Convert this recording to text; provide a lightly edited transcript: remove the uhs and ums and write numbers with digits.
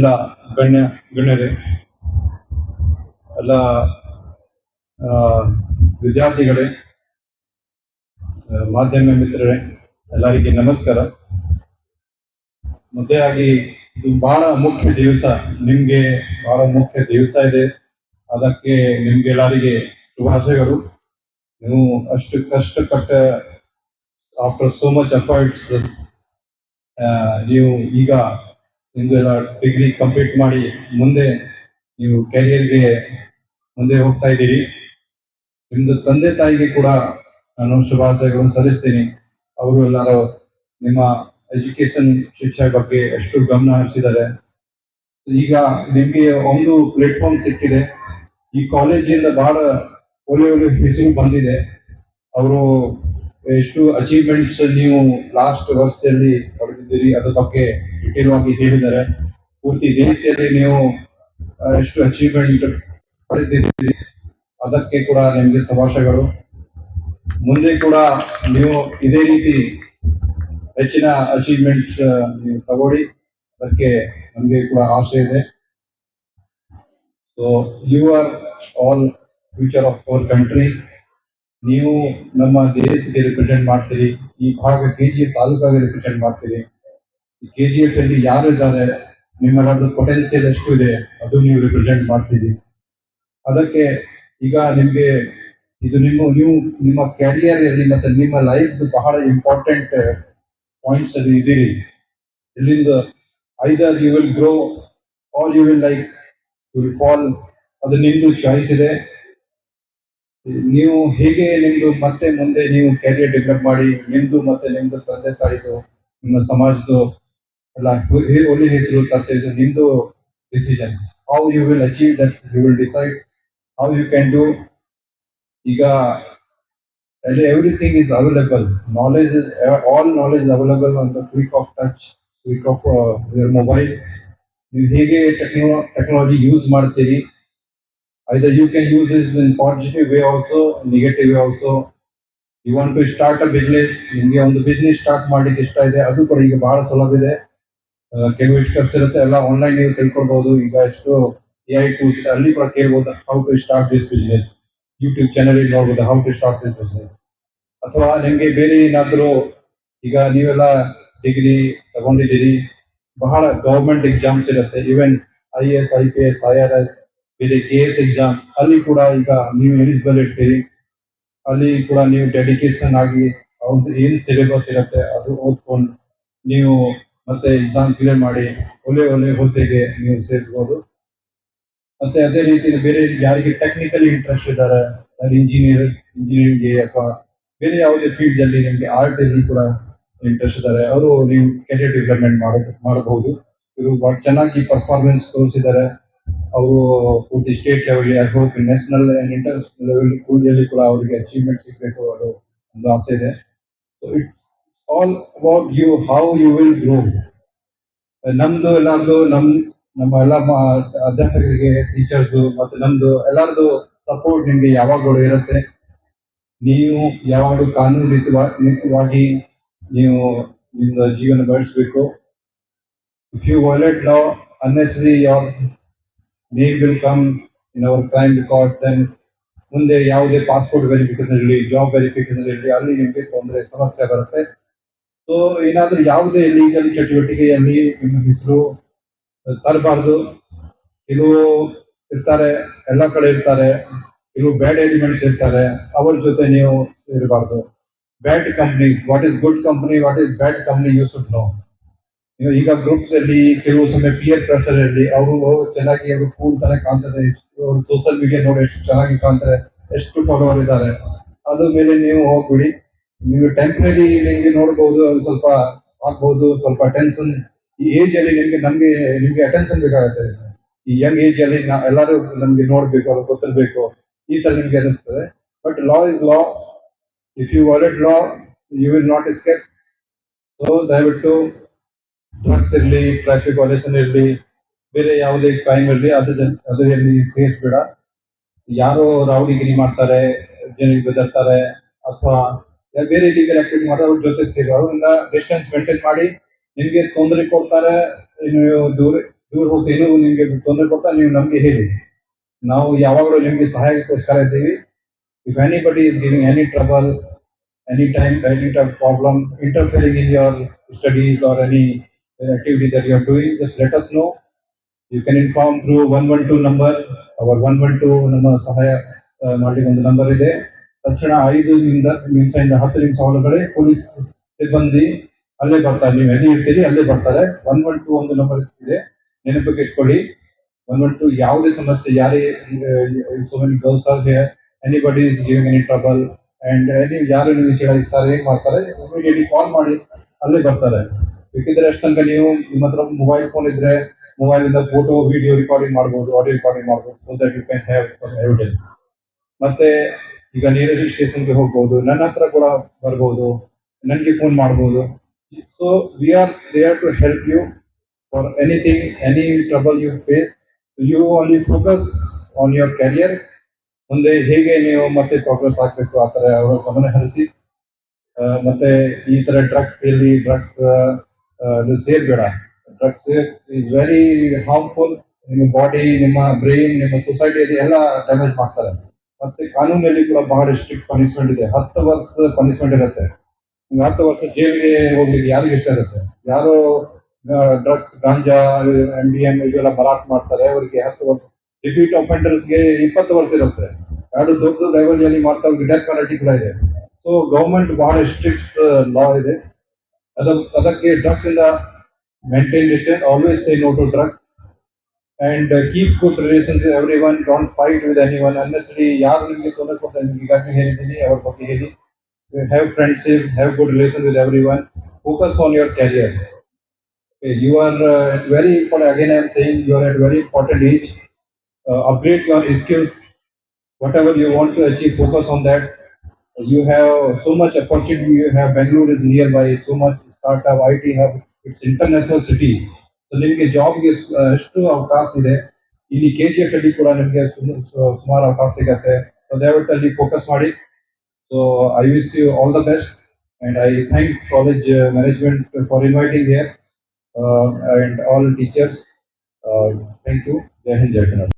ಎಲ್ಲ ಗಣ್ಯರೇ, ಎಲ್ಲ ವಿದ್ಯಾರ್ಥಿಗಳೇ, ಮಾಧ್ಯಮ ಮಿತ್ರರೇ, ಎಲ್ಲರಿಗೆ ನಮಸ್ಕಾರ. ಮೊದಲಾಗಿ ಇದು ಬಹಳ ಮುಖ್ಯ ದಿವಸ, ನಿಮ್ಗೆ ಬಹಳ ಮುಖ್ಯ ದಿವಸ ಇದೆ. ಅದಕ್ಕೆ ನಿಮ್ಗೆಲ್ಲರಿಗೆ ಶುಭಾಶಯಗಳು. ನೀವು ಅಷ್ಟು ಕಷ್ಟಪಟ್ಟ ಆಫ್ಟರ್ ಸೋ ಮಚ್ ಎಫರ್ಟ್ಸ್ ನೀವು ಈಗ ನಿಮ್ದೆಲ್ಲ ಡಿಗ್ರಿ ಕಂಪ್ಲೀಟ್ ಮಾಡಿ ಮುಂದೆ ನೀವು ಕ್ಯಾರಿಯರ್ಗೆ ಮುಂದೆ ಹೋಗ್ತಾ ಇದ್ದೀರಿ. ನಿಮ್ದು ತಂದೆ ತಾಯಿಗೆ ಕೂಡ ನಾನು ಶುಭಾಶಯಗಳನ್ನು ಸಲ್ಲಿಸ್ತೀನಿ. ಅವರು ಎಲ್ಲರೂ ನಿಮ್ಮ ಎಜುಕೇಶನ್ ಶಿಕ್ಷಣ ಬಗ್ಗೆ ಎಷ್ಟು ಗಮನ ಹರಿಸಿದ್ದಾರೆ. ಈಗ ನಿಮ್ಗೆ ಒಂದು ಪ್ಲೇಟ್ಫಾರ್ಮ್ ಸಿಕ್ಕಿದೆ. ಈ ಕಾಲೇಜಿಂದ ಬಹಳ ಒಳ್ಳೆ ಒಳ್ಳೆ ಹೆಸರು ಬಂದಿದೆ. ಅವರು ಎಷ್ಟು ಅಚೀವ್ಮೆಂಟ್ಸ್ ನೀವು ಲಾಸ್ಟ್ ವರ್ಷದಲ್ಲಿ ಪಡೆದಿದ್ದೀರಿ ಅದ್ರ ಬಗ್ಗೆ ಡಿಟೇಲ್ ಆಗಿ ಹೇಳಿದ್ದಾರೆ. ಪೂರ್ತಿ ದೇಶದಲ್ಲಿ ನೀವು ಎಷ್ಟು ಅಚೀವ್ಮೆಂಟ್ ಪಡೆದಿದ್ದೀರಿ ಅದಕ್ಕೆ ಕೂಡ ನಿಮಗೆ ಶುಭಾಶಯಗಳು. ಮುಂದೆ ಕೂಡ ನೀವು ಇದೇ ರೀತಿ ಹೆಚ್ಚಿನ ಅಚೀವ್ಮೆಂಟ್ಸ್ ನೀವು ತಗೊಳ್ಳಿ, ಅದಕ್ಕೆ ನಮಗೆ ಕೂಡ ಆಸೆ ಇದೆ. So you are all future of our country. ನೀವು ನಮ್ಮ ದೇಶಕ್ಕೆ ರಿಪ್ರೆಸೆಂಟ್ ಮಾಡ್ತೀರಿ. ಈ ಭಾಗ KGF ತಾಲೂಕಾಗೆ ರಿಪ್ರೆಸೆಂಟ್ ಮಾಡ್ತೀರಿ. KGF ಅಲ್ಲಿ ಯಾರು ಇದ್ದಾರೆ, ನಿಮ್ಮೆಲ್ಲರದ್ದು ಪೊಟೆನ್ಸಿಯಲ್ ಎಷ್ಟು ಇದೆ ಅದು ನೀವು ರಿಪ್ರೆಸೆಂಟ್ ಮಾಡ್ತೀರಿ. ಅದಕ್ಕೆ ಈಗ ನಿಮ್ಗೆ ಇದು ನಿಮ್ಮ ಕ್ಯಾರಿಯರ್ ಅಲ್ಲಿ ಮತ್ತೆ ನಿಮ್ಮ ಲೈಫ್ ಬಹಳ ಇಂಪಾರ್ಟೆಂಟ್ ಪಾಯಿಂಟ್ಸ್ ಅಲ್ಲಿ ಇದ್ದೀರಿ. ಇಲ್ಲಿಂದ either you will grow or you will you will fall. ಅದು ನಿಮ್ದು ಚಾಯ್ಸ್ ಇದೆ. ನೀವು ಹೇಗೆ ನಿಮ್ದು ಮತ್ತೆ ಮುಂದೆ ನೀವು ಕ್ಯಾರಿಯರ್ ಡೆವಲಪ್ ಮಾಡಿ ನಿಮ್ದು ಮತ್ತೆ ನಿಮ್ದು ತಂದೆ ತಾಯಿದು ನಿಮ್ಮ ಸಮಾಜದ್ದು ಎಲ್ಲ ಒಳ್ಳೆ ಹೆಸರು ತರ್ತಿದ್ದು ನಿಮ್ದು decision. How you will achieve that you will decide how you can do. ಈಗ everything is available. Knowledge is all knowledge is available on the click of touch, click of your mobile. ನೀವು ಹೇಗೆ technology use ಮಾಡ್ತೀರಿ, either you can use this in positive way also, negative way also. You want to start a business, ನಿಮಗೆ ಒಂದು business start ಮಾಡ್ಲಿಕ್ಕೆ ಇಷ್ಟ ಇದೆ, ಅದು ಕೂಡ ಈಗ ಬಹಳ ಸುಲಭ ಇದೆ. ಕೆಲವು ಸ್ಟೆಪ್ಸ್ ಇರುತ್ತೆ, ಎಲ್ಲ ಆನ್ಲೈನ್ ನೀವು ತಿಳ್ಕೊಳ್ಬಹುದು. ಈಗ ಎಷ್ಟು AI ಟೂಲ್ಸ್ ಅಲ್ಲಿ ಕೂಡ ಕೇಳ್ಬೋದು, how to start this business. YouTube channel ನೋಡ್ಬೋದು how to start this business. ಅಥವಾ ನಿಮ್ಗೆ ಬೇರೆ ಏನಾದರೂ, ಈಗ ನೀವೆಲ್ಲ ಡಿಗ್ರಿ ತಗೊಂಡಿದ್ದೀರಿ, ಬಹಳ ಗವರ್ಮೆಂಟ್ ಎಕ್ಸಾಮ್ಸ್ ಇರುತ್ತೆ, ಈವನ್ IAS IPS IRS ಬೇರೆ KS ಎಕ್ಸಾಮ್, ಅಲ್ಲಿ ಕೂಡ ಈಗ ನೀವು ಎಲಿಜಿಬಲ್ ಇರ್ತೀರಿ. ಅಲ್ಲಿ ಕೂಡ ನೀವು ಡೆಡಿಕೇಶನ್ ಆಗಿ ಅವ್ರದ್ದು ಏನು ಸಿಲೆಬಸ್ ಇರುತ್ತೆ ಅದು ಓದ್ಕೊಂಡು ನೀವು ಮತ್ತೆ ಎಕ್ಸಾಮ್ ಕ್ಲಿಯರ್ ಮಾಡಿ ಒಳ್ಳೆ ಹುದ್ದೆಗೆ ನೀವು ಸೇರ್ಬೋದು. ಮತ್ತೆ ಅದೇ ರೀತಿ ಬೇರೆ ಯಾರಿಗೆ ಟೆಕ್ನಿಕಲಿ ಇಂಟ್ರೆಸ್ಟ್ ಇದ್ದಾರೆ, ಇಂಜಿನಿಯರಿಂಗ್ಗೆ ಅಥವಾ ಬೇರೆ ಯಾವುದೇ ಫೀಲ್ಡ್ ಅಲ್ಲಿ ನಿಮಗೆ ಆರ್ಟ್ ಅಲ್ಲಿ ಕೂಡ ಇಂಟ್ರೆಸ್ಟ್ ಇದ್ದಾರೆ, ಅವರು ನೀವು ಕೆರಿಯರ್ ಡೆವಲಪ್ಮೆಂಟ್ ಮಾಡಬಹುದು. ಇವರು ಚೆನ್ನಾಗಿ ಪರ್ಫಾರ್ಮೆನ್ಸ್ ತೋರಿಸಿದ್ದಾರೆ. ಅವರು ಪೂರ್ತಿ ಸ್ಟೇಟ್ ಲೆವೆಲ್ ಅಥವಾ ನ್ಯಾಷನಲ್ ಅಂಡ್ ಇಂಟರ್ನ್ಯಾಷನಲ್ ಲೆವೆಲ್ ಕೂಡಿಯಲ್ಲಿ ಕೂಡ ಅವರಿಗೆ ಅಚೀವ್ಮೆಂಟ್ ಸಿಗಬೇಕು, ಅದು ಒಂದು ಆಸೆ ಇದೆ. So it's all about you, how you will grow. ನಮ್ದು ಎಲ್ಲಾರ್ದು ನಮ್ಮ ಎಲ್ಲ ಅಧ್ಯಾಪಕರಿಗೆ, ಟೀಚರ್ಸ್ ಮತ್ತೆ ನಮ್ದು ಎಲ್ಲರದು ಸಪೋರ್ಟ್ ನಿಮ್ಗೆ ಯಾವಾಗಲೂ ಇರುತ್ತೆ. ನೀವು ಯಾವಾಗಲೂ ಕಾನೂನುವಾಗಿ ನೀವು ನಿಮ್ಮ ಜೀವನ ಬೆಳೆಸಬೇಕು. If you violate law unnecessarily your name will come in our crime record, then ಮುಂದೆ ಯಾವುದೇ ಪಾಸ್ಪೋರ್ಟ್ ವೆರಿಫಿಕೇಶನ್ ಇರಲಿ, ಜಾಬ್ ವೆರಿಫಿಕೇಶನ್ ಇರಲಿ, ಅಲ್ಲಿ ನಿಮಗೆ ಸಮಸ್ಯೆ ಬರುತ್ತೆ. ಸೊ ಏನಾದ್ರೂ ಯಾವುದೇ ಲೀಗಲ್ ಚಟುವಟಿಕೆಯಲ್ಲಿ ನಿಮ್ಮ ಹೆಸರು ತರಬಾರ್ದು. ಕೆಲವು ಇರ್ತಾರೆ, ಎಲ್ಲ ಕಡೆ ಇರ್ತಾರೆ, ಕೆಲವು ಬ್ಯಾಡ್ ಎಲಿಮೆಂಟ್ಸ್ ಇರ್ತಾರೆ, ಅವ್ರ ಜೊತೆ ನೀವು ಸೇರಬಾರ್ದು. Bad company, what is good company, what is bad company, you should know. ಈಗ ಗ್ರೂಪ್ಸ್ ಅಲ್ಲಿ ಕೆಲವು ಸಮಯ ಪಿಯರ್ ಪ್ರೆಷರ್ ಇರಲಿ, ಅವರು ಚೆನ್ನಾಗಿ ಅವರು ಕೂಲ್ ತರ ಕಾಣ್ತದೆ, ಸೋಷಿಯಲ್ ಮೀಡಿಯಾ ನೋಡಿ ಎಷ್ಟು ಚೆನ್ನಾಗಿ ಕಾಣ್ತಾರೆ, ಎಷ್ಟು ಫಾಲೋವರ್ ಇದ್ದಾರೆ, ಅದ್ರ ಮೇಲೆ ನೀವು ಹೋಗ್ಬಿಡಿ. ನೀವು ಟೆಂಪ್ರರಿ ನಿಮ್ಗೆ ನೋಡ್ಬಹುದು, ಅದು ಸ್ವಲ್ಪ ಆಗ್ಬಹುದು, ಸ್ವಲ್ಪ ಅಟೆನ್ಷನ್. ಈ ಏಜ್ ಅಲ್ಲಿ ನಿಮ್ಗೆ ಅಟೆನ್ಷನ್ ಬೇಕಾಗುತ್ತೆ. ಈ ಯಂಗ್ ಏಜ್ ಅಲ್ಲಿ ಎಲ್ಲರೂ ನಮ್ಗೆ ನೋಡ್ಬೇಕು, ಅದು ಗೊತ್ತಿರ್ಬೇಕು, ಈ ತರ ನಿಮ್ಗೆ ಅನಿಸ್ತದೆ. But law is law. If you violate law you will not escape. So ದಯವಿಟ್ಟು ಡ್ರಗ್ಸ್ ಇರಲಿ, ಟ್ರಾಫಿಕ್ ವಾಲೇಷನ್ ಇರಲಿ, ಬೇರೆ ಯಾವುದೇ ಕ್ರೈಮ್ ಇರಲಿ, ಅದರಲ್ಲಿ ಸೇರಿಸ್ಬೇಡ. ಯಾರೋ ರೌಡಿಗಿರಿ ಮಾಡ್ತಾರೆ, ಜನರಿಗೆ ಬೆದರ್ತಾರೆ, ಅಥವಾ ಬೇರೆ ಲೀಗಲ್ ಆಕ್ಟಿವಿಟಿ ಮಾಡ್ತಾರೆ, ಅವ್ರ ಜೊತೆ ಸೇರಿ ಅವರಿಂದ ಡಿಸ್ಟೆನ್ಸ್ ಮೇಂಟೈನ್ ಮಾಡಿ. ನಿಮ್ಗೆ ತೊಂದರೆ ಕೊಡ್ತಾರೆ, ನೀವು ದೂರ ಹೋಗಿ ಏನೋ ನಿಮಗೆ ತೊಂದರೆ ಕೊಟ್ಟ ನೀವು ನಮಗೆ ಹೇಳಿ, ನಾವು ಯಾವಾಗಲೂ ನಿಮಗೆ ಸಹಾಯಕ್ಕೋಸ್ಕರ ಇದ್ದೀವಿ. If anybody is giving any trouble, any time, any type problem, interfering in your studies R any activity that you are doing, just let us know. You can inform through 112 number. Our 112 ನಮ್ಮ ಸಹಾಯ ಮಾಡಲಿಕ್ಕೆ ಒಂದು number ಇದೆ. ತಕ್ಷಣ 5 ನಿಮಿಷದಿಂದ 10 ನಿಮಿಷ ಒಳಗಡೆ police ಸಿಬ್ಬಂದಿ ಅಲ್ಲೇ ಬರ್ತಾರೆ. ನೀವು ಎಲ್ಲಿ ಇರ್ತೀರಿ ಅಲ್ಲೇ ಬರ್ತಾರೆ. 112 ಒಂದು ನಂಬರ್ ಇದೆ, ನೆನಪಿಗೆ ಇಟ್ಕೊಳ್ಳಿ. 112 ಯಾವುದೇ ಸಮಸ್ಯೆ, ಯಾರೇ so many girls are here, anybody is giving any trouble and ಯಾರು ನೀವು ಚಲಾಯಿಸ್ತಾರೆ ಏನ್ ಮಾಡ್ತಾರೆ, ಇಮಿಡಿಯೇಟ್ಲಿ ಕಾಲ್ ಮಾಡಿ ಅಲ್ಲೇ ಬರ್ತಾರೆ. ಬೇಕಿದ್ರೆ ಅಷ್ಟು ತನಕ ನೀವು ನಿಮ್ಮ ಹತ್ರ ಮೊಬೈಲ್ ಫೋನ್ ಇದ್ರೆ ಮೊಬೈಲ್ ಇಂದ ಫೋಟೋ ವಿಡಿಯೋ ರೆಕಾರ್ಡಿಂಗ್ ಮಾಡ್ಬೋದು, ಆಡಿಯೋ ರೆಕಾರ್ಡಿಂಗ್ ಮಾಡ್ಬೋದು, so that you can have some evidence. ಮತ್ತೆ ಈಗ ನಿಯರೆಸ್ಟ್ ಸ್ಟೇಷನ್ಗೆ ಹೋಗ್ಬೋದು, ನನ್ನ ಹತ್ರ ಕೂಡ ಬರ್ಬೋದು, ನನಗೆ ಫೋನ್ ಮಾಡ್ಬೋದು. So we are there to help you for anything, any trouble you face. You only focus on your career. ಮುಂದೆ ಹೇಗೆ ನೀವು ಮತ್ತೆ ಪ್ರೋಗ್ರೆಸ್ ಆಗಬೇಕು ಆ ಥರ ಅವರ ಗಮನ ಹರಿಸಿ. ಮತ್ತೆ ಈ ತರ ಡ್ರಗ್ಸ್ ಸೇರ್ಬೇಡ. Drugs is very harmful. ನಿಮ್ಮ ಬಾಡಿ, ನಿಮ್ಮ ಬ್ರೈನ್, ನಿಮ್ಮ ಸೊಸೈಟಿಯಲ್ಲಿ ಎಲ್ಲ ಡ್ಯಾಮೇಜ್ ಮಾಡ್ತಾರೆ. ಮತ್ತೆ ಕಾನೂನಲ್ಲಿ ಕೂಡ ಬಹಳ ಸ್ಟ್ರಿಕ್ಟ್ ಪನಿಷ್ಮೆಂಟ್ ಇದೆ. 10 ವರ್ಷ ಪನಿಷ್ಮೆಂಟ್ ಇರುತ್ತೆ. 10 ವರ್ಷ ಜೈಲಿಗೆ ಹೋಗ್ಲಿಕ್ಕೆ ಯಾರಿಗೆ ಇಷ್ಟ ಇರುತ್ತೆ? ಯಾರು ಡ್ರಗ್ಸ್, ಗಾಂಜಾ, MDM ಇವೆಲ್ಲ ಮಾರಾಟ ಮಾಡ್ತಾರೆ ಅವರಿಗೆ 10 ವರ್ಷ. ರಿಪೀಟ್ ಅಫೆಂಡರ್ಸ್ಗೆ 20 ವರ್ಷ ಇರುತ್ತೆ. ಎರಡು ದೊಡ್ಡ ಲೆವೆಲ್ ಮಾಡ್ತಾ ಡೆತ್ ಪೆನಾಲ್ಟಿ ಕೂಡ ಇದೆ. ಸೊ ಗೌರ್ಮೆಂಟ್ ಬಹಳ ಸ್ಟ್ರಿಕ್ಟ್ ಲಾ ಇದೆ. ಅದಕ್ಕೆ ಡ್ರಗ್ಸ್ ಇಂದ maintain distance, always say no to drugs and keep good relations with everyone. Don't fight with anyone unnecessarily. ಯಾರು ನಿಮಗೆ ತೊಂದರೆ ಕೊಡ್ತಾರೆ ನಿಮಗೆ ಈಗಾಗಲೇ ಹೇಳಿದ್ದೀನಿ, ಅವ್ರ ಬಗ್ಗೆ ಹೇಳಿ. Have friendship, have good relations with everyone. Focus on your career. Okay, you are very important. Again, I am saying you are at very important age. Upgrade your skills. Whatever you want to achieve, focus on that. You have so much opportunity. You have Bangalore is nearby. So much startup, IT hub. It's international city. So ನಿಮಗೆ ಜಾಬ್ಗೆ ಎಷ್ಟು ಅವಕಾಶ ಇದೆ. ಇಲ್ಲಿ KGF ಅಲ್ಲಿ ಕೂಡ ನಿಮಗೆ ಸುಮಾರು ಅವಕಾಶ ಸಿಗತ್ತೆ. ಸೊ ದಯವಿಟ್ಟು ಅಲ್ಲಿ ಫೋಕಸ್ ಮಾಡಿ. So I wish you all the best and I thank college management for inviting here and all teachers. Thank you. Jai Hind, Jai Kannada.